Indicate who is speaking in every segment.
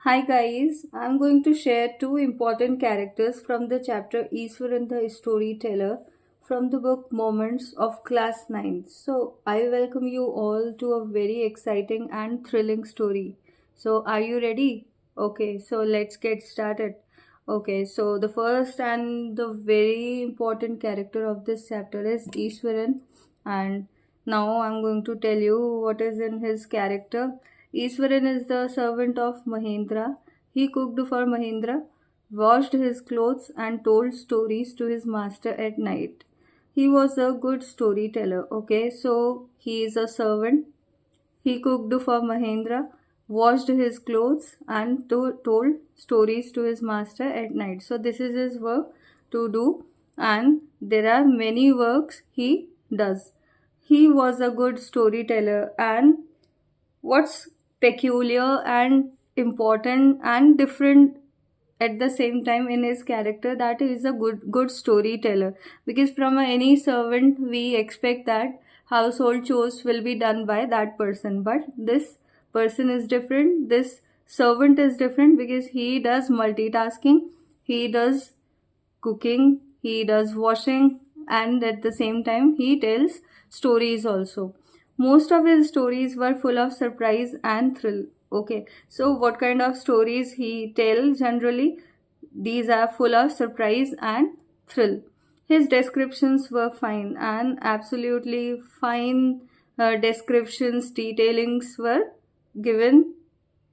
Speaker 1: Hi guys, I'm going to share two important characters from the chapter Easwaran the Storyteller from the book Moments of Class 9. So, I welcome you all to a very exciting and thrilling story. So, are you ready? Okay, so let's get started. Okay, so the first and the very important character of this chapter is Easwaran, and now I'm going to tell you what is in his character. Iswaran is the servant of Mahendra. He cooked for Mahendra, washed his clothes, and told stories to his master at night. He was a good storyteller. Okay, so he is a servant. He cooked for Mahendra, washed his clothes, and told stories to his master at night. So, this is his work to do, and there are many works he does. He was a good storyteller, and what's peculiar and important and different at the same time in his character, that he is a good storyteller, because from any servant we expect that household chores will be done by that person, but this person is different. This servant is different because he does multitasking. He does cooking, he does washing, and at the same time, he tells stories also. Most of his stories were full of surprise and thrill. Okay, so what kind of stories he tells generally? These are full of surprise and thrill. His descriptions were fine and absolutely fine descriptions, detailings were given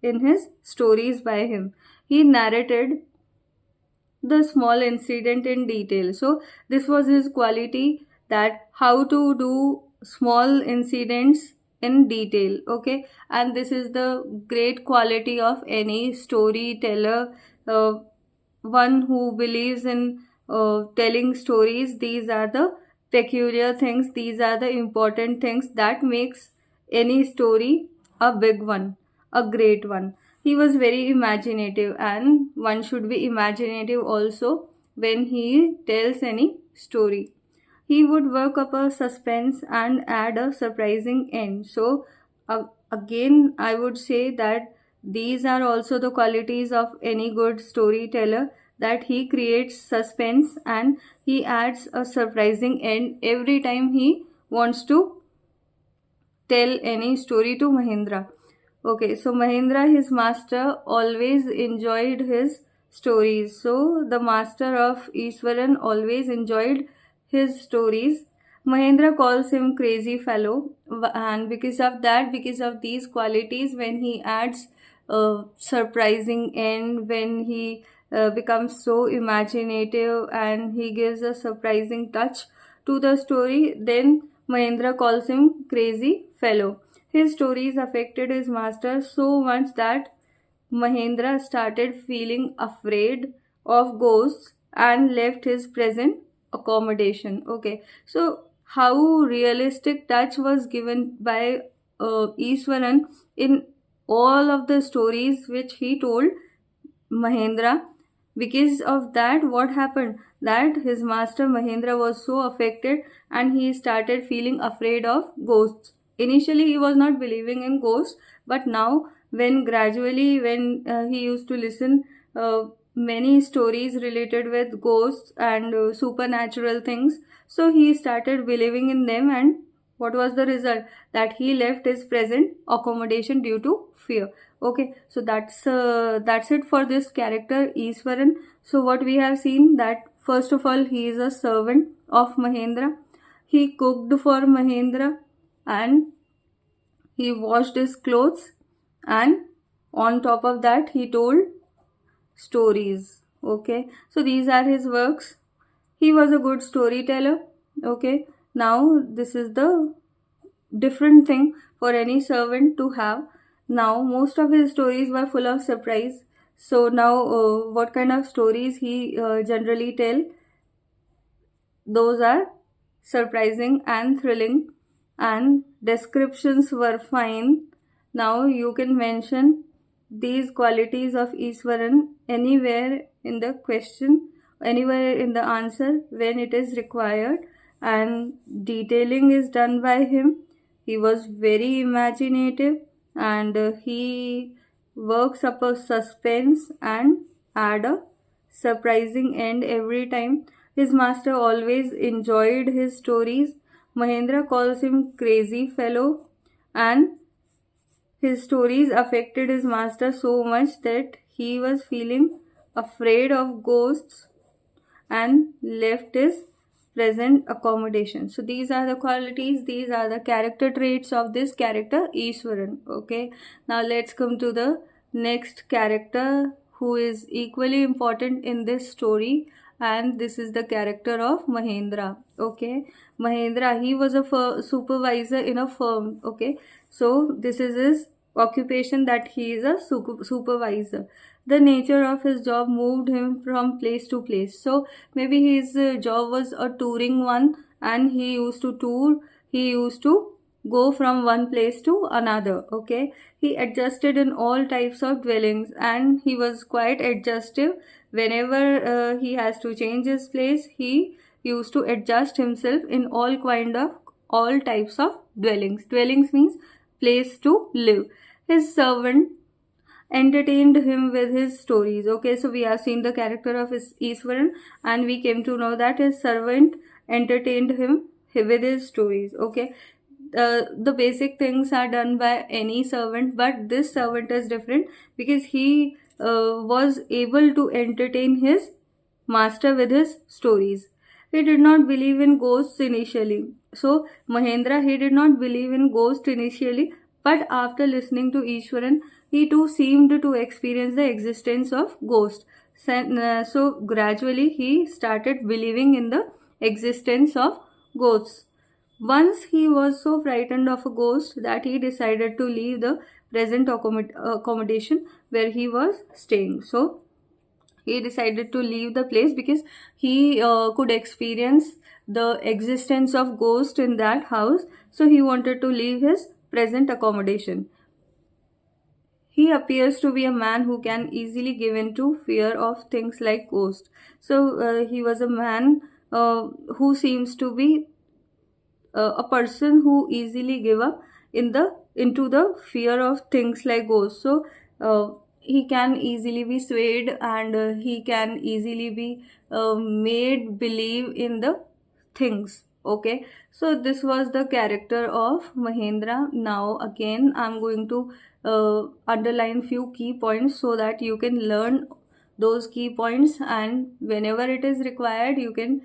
Speaker 1: in his stories by him. He narrated the small incident in detail. So this was his quality, that how to do small incidents in detail. Okay, and this is the great quality of any storyteller, uh, one who believes in telling stories. These are the peculiar things, these are the important things that makes any story a big one, a great one. He was very imaginative, and one should be imaginative also when he tells any story. He would work up a suspense and add a surprising end. So, again, I would say that these are also the qualities of any good storyteller, that he creates suspense and he adds a surprising end every time he wants to tell any story to Mahendra. Okay, so Mahendra, his master, always enjoyed his stories. So the master of Iswaran always enjoyed his stories. Mahendra calls him crazy fellow, and because of that, because of these qualities, when he adds a surprising end, when he becomes so imaginative and he gives a surprising touch to the story, then Mahendra calls him crazy fellow. His stories affected his master so much that Mahendra started feeling afraid of ghosts and left his present accommodation. Okay, so how realistic touch was given by Iswaran in all of the stories which he told Mahendra. Because of that, what happened? That his master Mahendra was so affected and he started feeling afraid of ghosts. Initially, he was not believing in ghosts, but now, when gradually, when he used to listen many stories related with ghosts and supernatural things, so he started believing in them. And what was the result? That he left his present accommodation due to fear. Okay, so that's it for this character Iswaran. So what we have seen, that first of all, he is a servant of Mahendra. He cooked for Mahendra, and he washed his clothes, and on top of that he told stories. Okay, so these are his works. He was a good storyteller. Okay, now this is the different thing for any servant to have. Now, most of his stories were full of surprise. So now, what kind of stories he generally tell? Those are surprising and thrilling, and descriptions were fine. Now you can mention these qualities of Iswaran anywhere in the question, anywhere in the answer when it is required, and detailing is done by him. He was very imaginative, and he works up a suspense and add a surprising end every time. His master always enjoyed his stories. Mahendra calls him crazy fellow, and his stories affected his master so much that he was feeling afraid of ghosts and left his present accommodation. So these are the qualities, these are the character traits of this character Ishwaran. Okay, now let's come to the next character who is equally important in this story, and this is the character of Mahendra. Okay, Mahendra, he was a supervisor in a firm. Okay, so this is his occupation, that he is a supervisor. The nature of his job moved him from place to place. So maybe his job was a touring one, and he used to tour, he used to go from one place to another. Okay, he adjusted in all types of dwellings, and he was quite adjustive. Whenever he has to change his place, he used to adjust himself in all types of dwellings means place to live. His servant entertained him with his stories. Okay, so we have seen the character of his Iswaran, and we came to know that his servant entertained him with his stories. Okay, the basic things are done by any servant, but this servant is different because he was able to entertain his master with his stories. He did not believe in ghosts initially. So Mahendra, he did not believe in ghosts initially, but after listening to Ishwaran, he too seemed to experience the existence of ghosts. So gradually he started believing in the existence of ghosts. Once he was so frightened of a ghost that he decided to leave the present accommodation where he was staying. So he decided to leave the place because he could experience the existence of ghost in that house. So he wanted to leave his present accommodation. He appears to be a man who can easily give in to fear of things like ghost. So he was a man who seems to be a person who easily give up into the fear of things like ghosts. So he can easily be swayed, and he can easily be made believe in the things. Okay, so this was the character of Mahendra. Now again I'm going to underline few key points so that you can learn those key points, and whenever it is required you can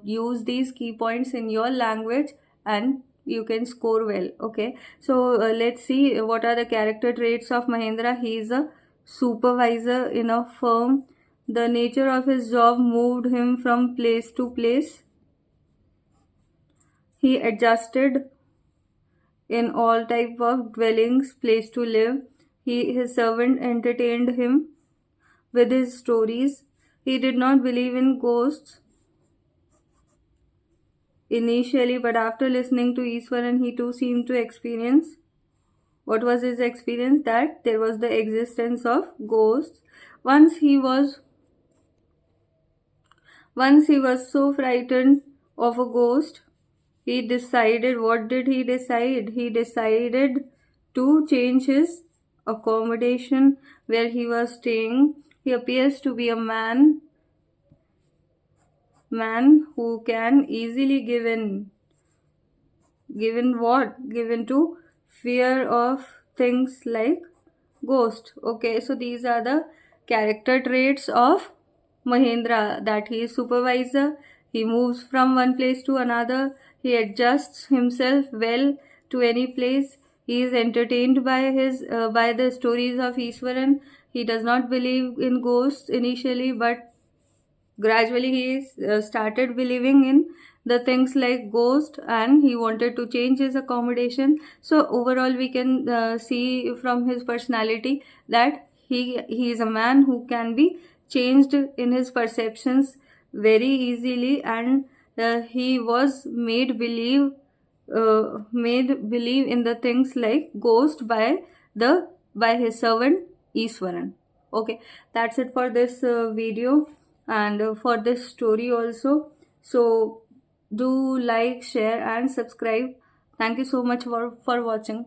Speaker 1: use these key points in your language and you can score well. Okay, so let's see what are the character traits of Mahendra. He is a supervisor in a firm. The nature of his job moved him from place to place. He adjusted in all type of dwellings, place to live. His servant entertained him with his stories. He did not believe in ghosts initially, but after listening to Iswaran, he too seemed to experience. What was his experience? That there was the existence of ghosts. Once he was so frightened of a ghost, he decided. What did he decide? He decided to change his accommodation where he was staying. He appears to be a man who can easily give in. Given what? Given to fear of things like ghost. Okay, so these are the character traits of Mahendra, that he is supervisor, he moves from one place to another, he adjusts himself well to any place, he is entertained by the stories of Iswaran, he does not believe in ghosts initially, but gradually he started believing in the things like ghost, and he wanted to change his accommodation. So overall we can see from his personality that he is a man who can be changed in his perceptions very easily, and he was made believe in the things like ghost by his servant Iswaran. Okay, that's it for this video, and for this story also. So do like, share and subscribe. Thank you so much for watching.